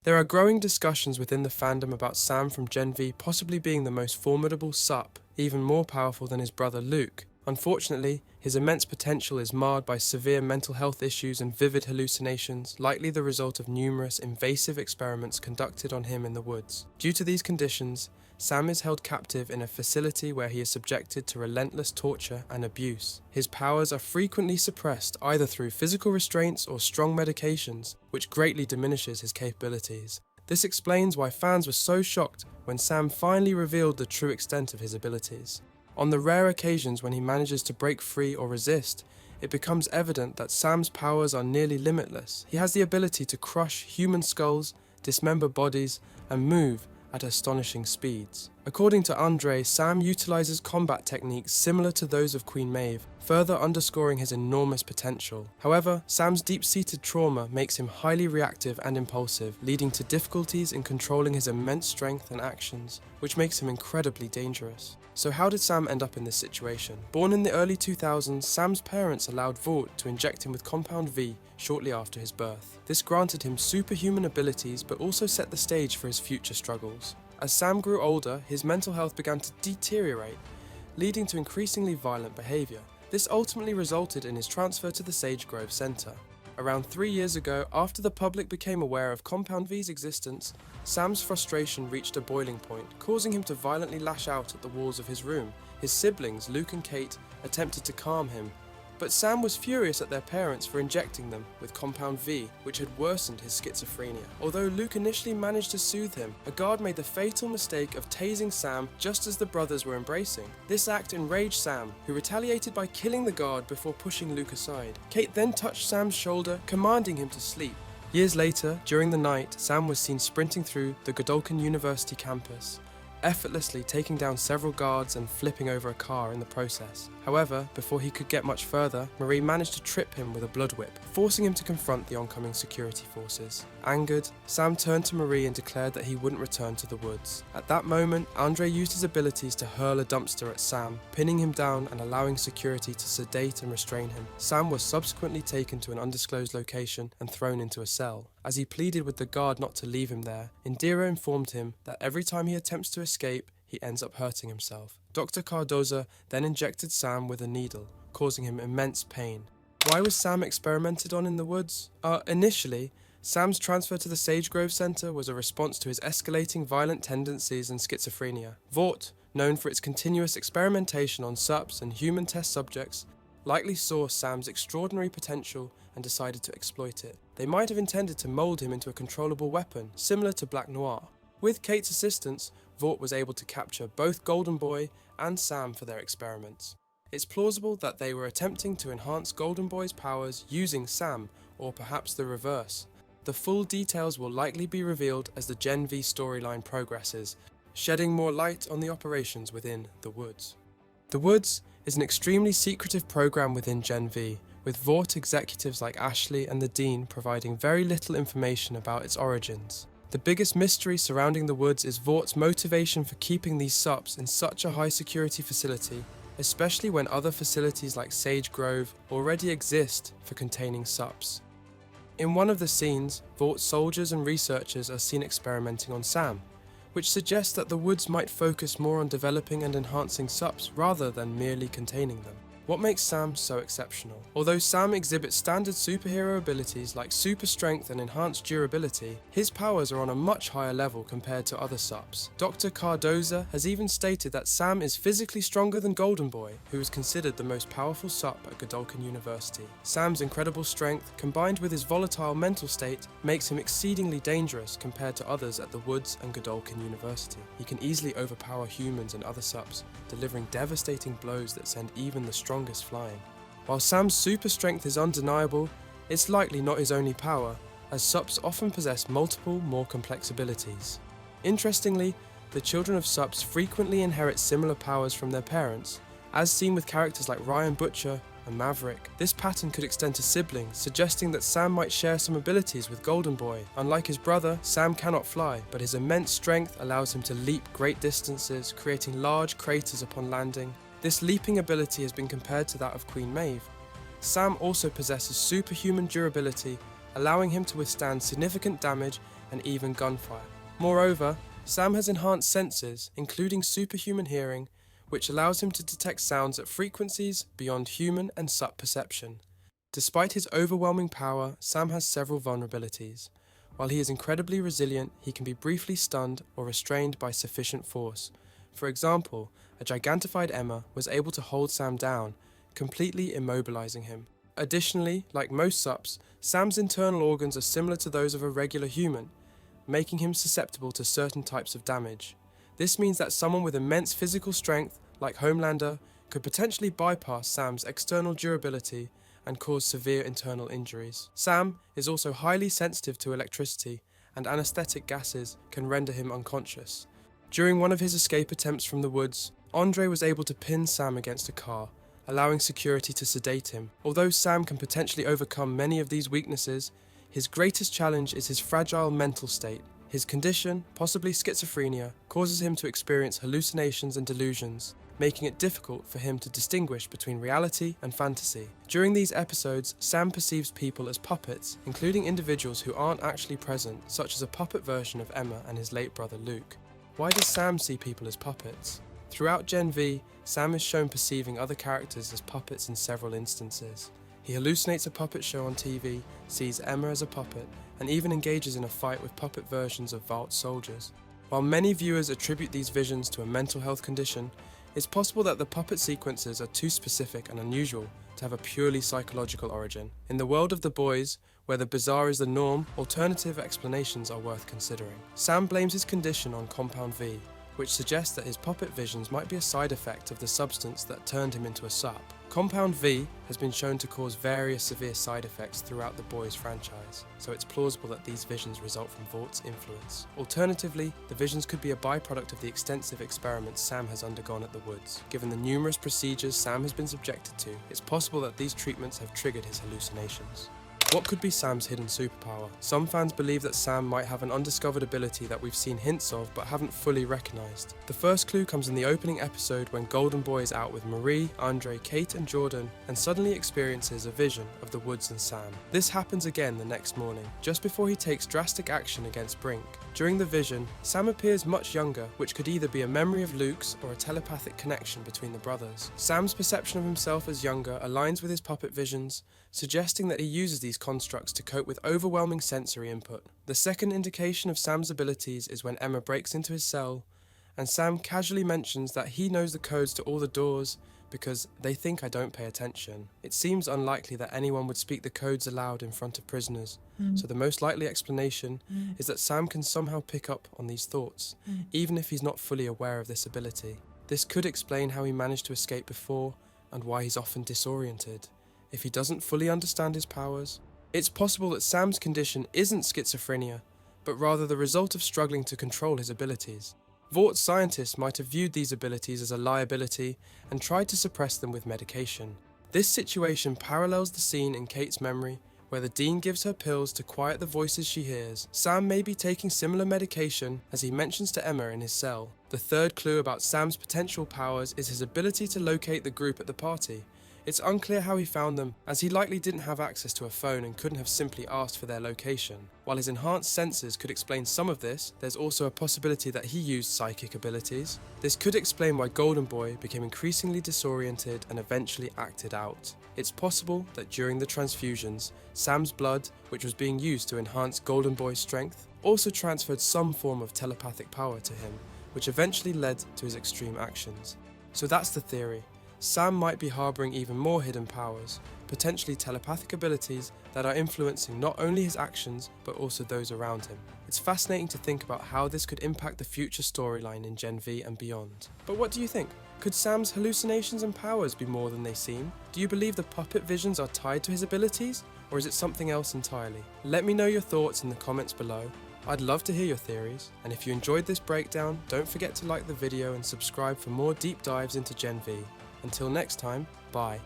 There are growing discussions within the fandom about Sam from Gen V possibly being the most formidable Sup, even more powerful than his brother Luke. Unfortunately, his immense potential is marred by severe mental health issues and vivid hallucinations, likely the result of numerous invasive experiments conducted on him in the woods. Due to these conditions, Sam is held captive in a facility where he is subjected to relentless torture and abuse. His powers are frequently suppressed either through physical restraints or strong medications, which greatly diminishes his capabilities. This explains why fans were so shocked when Sam finally revealed the true extent of his abilities. On the rare occasions when he manages to break free or resist, it becomes evident that Sam's powers are nearly limitless. He has the ability to crush human skulls, dismember bodies, and move at astonishing speeds. According to Andre, Sam utilizes combat techniques similar to those of Queen Maeve, further underscoring his enormous potential. However, Sam's deep-seated trauma makes him highly reactive and impulsive, leading to difficulties in controlling his immense strength and actions, which makes him incredibly dangerous. So how did Sam end up in this situation? Born in the early 2000s, Sam's parents allowed Vought to inject him with Compound V shortly after his birth. This granted him superhuman abilities but also set the stage for his future struggles. As Sam grew older, his mental health began to deteriorate, leading to increasingly violent behavior. This ultimately resulted in his transfer to the Sage Grove Center. Around 3 years ago, after the public became aware of Compound V's existence, Sam's frustration reached a boiling point, causing him to violently lash out at the walls of his room. His siblings, Luke and Kate, attempted to calm him, but Sam was furious at their parents for injecting them with Compound V, which had worsened his schizophrenia. Although Luke initially managed to soothe him, a guard made the fatal mistake of tasing Sam just as the brothers were embracing. This act enraged Sam, who retaliated by killing the guard before pushing Luke aside. Kate then touched Sam's shoulder, commanding him to sleep. Years later, during the night, Sam was seen sprinting through the Godolphin University campus, effortlessly taking down several guards and flipping over a car in the process. However, before he could get much further, Marie managed to trip him with a blood whip, forcing him to confront the oncoming security forces. Angered, Sam turned to Marie and declared that he wouldn't return to the woods. At that moment, Andre used his abilities to hurl a dumpster at Sam, pinning him down and allowing security to sedate and restrain him. Sam was subsequently taken to an undisclosed location and thrown into a cell. As he pleaded with the guard not to leave him there, Indira informed him that every time he attempts to escape, he ends up hurting himself. Dr. Cardoza then injected Sam with a needle, causing him immense pain. Why was Sam experimented on in the woods? Initially, Sam's transfer to the Sage Grove Center was a response to his escalating violent tendencies and schizophrenia. Vought, known for its continuous experimentation on Sups and human test subjects, likely saw Sam's extraordinary potential and decided to exploit it. They might have intended to mold him into a controllable weapon, similar to Black Noir. With Kate's assistance, Vought was able to capture both Golden Boy and Sam for their experiments. It's plausible that they were attempting to enhance Golden Boy's powers using Sam, or perhaps the reverse. The full details will likely be revealed as the Gen V storyline progresses, shedding more light on the operations within the Woods. The Woods is an extremely secretive program within Gen V, with Vought executives like Ashley and the Dean providing very little information about its origins. The biggest mystery surrounding the Woods is Vaught's motivation for keeping these Sups in such a high security facility, especially when other facilities like Sage Grove already exist for containing Sups. In one of the scenes, Vaught's soldiers and researchers are seen experimenting on Sam, which suggests that the Woods might focus more on developing and enhancing Sups rather than merely containing them. What makes Sam so exceptional? Although Sam exhibits standard superhero abilities like super strength and enhanced durability, his powers are on a much higher level compared to other Sups. Dr. Cardoza has even stated that Sam is physically stronger than Golden Boy, who is considered the most powerful Sup at Godolphin University. Sam's incredible strength, combined with his volatile mental state, makes him exceedingly dangerous compared to others at the Woods and Godolphin University. He can easily overpower humans and other Sups, delivering devastating blows that send even the strongest flying. While Sam's super strength is undeniable, it's likely not his only power, as Sups often possess multiple, more complex abilities. Interestingly, the children of Sups frequently inherit similar powers from their parents, as seen with characters like Ryan Butcher and Maverick. This pattern could extend to siblings, suggesting that Sam might share some abilities with Golden Boy. Unlike his brother, Sam cannot fly, but his immense strength allows him to leap great distances, creating large craters upon landing. This leaping ability has been compared to that of Queen Maeve. Sam also possesses superhuman durability, allowing him to withstand significant damage and even gunfire. Moreover, Sam has enhanced senses, including superhuman hearing, which allows him to detect sounds at frequencies beyond human and Sup perception. Despite his overwhelming power, Sam has several vulnerabilities. While he is incredibly resilient, he can be briefly stunned or restrained by sufficient force. For example, a gigantified Emma was able to hold Sam down, completely immobilizing him. Additionally, like most Sups, Sam's internal organs are similar to those of a regular human, making him susceptible to certain types of damage. This means that someone with immense physical strength, like Homelander, could potentially bypass Sam's external durability and cause severe internal injuries. Sam is also highly sensitive to electricity, and anesthetic gases can render him unconscious. During one of his escape attempts from the woods, Andre was able to pin Sam against a car, allowing security to sedate him. Although Sam can potentially overcome many of these weaknesses, his greatest challenge is his fragile mental state. His condition, possibly schizophrenia, causes him to experience hallucinations and delusions, making it difficult for him to distinguish between reality and fantasy. During these episodes, Sam perceives people as puppets, including individuals who aren't actually present, such as a puppet version of Emma and his late brother Luke. Why does Sam see people as puppets? Throughout Gen V, Sam is shown perceiving other characters as puppets in several instances. He hallucinates a puppet show on TV, sees Emma as a puppet, and even engages in a fight with puppet versions of Valt's soldiers. While many viewers attribute these visions to a mental health condition, it's possible that the puppet sequences are too specific and unusual to have a purely psychological origin. In the world of The Boys, where the bizarre is the norm, alternative explanations are worth considering. Sam blames his condition on Compound V, which suggests that his puppet visions might be a side effect of the substance that turned him into a Sup. Compound V has been shown to cause various severe side effects throughout the Boys franchise, so it's plausible that these visions result from Valt's influence. Alternatively, the visions could be a byproduct of the extensive experiments Sam has undergone at the woods. Given the numerous procedures Sam has been subjected to, it's possible that these treatments have triggered his hallucinations. What could be Sam's hidden superpower? Some fans believe that Sam might have an undiscovered ability that we've seen hints of but haven't fully recognised. The first clue comes in the opening episode when Golden Boy is out with Marie, Andre, Kate and Jordan and suddenly experiences a vision of the woods and Sam. This happens again the next morning, just before he takes drastic action against Brink. During the vision, Sam appears much younger, which could either be a memory of Luke's or a telepathic connection between the brothers. Sam's perception of himself as younger aligns with his puppet visions, suggesting that he uses these constructs to cope with overwhelming sensory input. The second indication of Sam's abilities is when Emma breaks into his cell, and Sam casually mentions that he knows the codes to all the doors because they think I don't pay attention. It seems unlikely that anyone would speak the codes aloud in front of prisoners, so the most likely explanation is that Sam can somehow pick up on these thoughts, even if he's not fully aware of this ability. This could explain how he managed to escape before and why he's often disoriented if he doesn't fully understand his powers. It's possible that Sam's condition isn't schizophrenia, but rather the result of struggling to control his abilities. Valt's scientists might have viewed these abilities as a liability and tried to suppress them with medication. This situation parallels the scene in Kate's memory where the Dean gives her pills to quiet the voices she hears. Sam may be taking similar medication as he mentions to Emma in his cell. The third clue about Sam's potential powers is his ability to locate the group at the party. It's unclear how he found them, as he likely didn't have access to a phone and couldn't have simply asked for their location. While his enhanced senses could explain some of this, there's also a possibility that he used psychic abilities. This could explain why Golden Boy became increasingly disoriented and eventually acted out. It's possible that during the transfusions, Sam's blood, which was being used to enhance Golden Boy's strength, also transferred some form of telepathic power to him, which eventually led to his extreme actions. So that's the theory. Sam might be harbouring even more hidden powers, potentially telepathic abilities that are influencing not only his actions, but also those around him. It's fascinating to think about how this could impact the future storyline in Gen V and beyond. But what do you think? Could Sam's hallucinations and powers be more than they seem? Do you believe the puppet visions are tied to his abilities, or is it something else entirely? Let me know your thoughts in the comments below. I'd love to hear your theories, and if you enjoyed this breakdown, don't forget to like the video and subscribe for more deep dives into Gen V. Until next time, bye.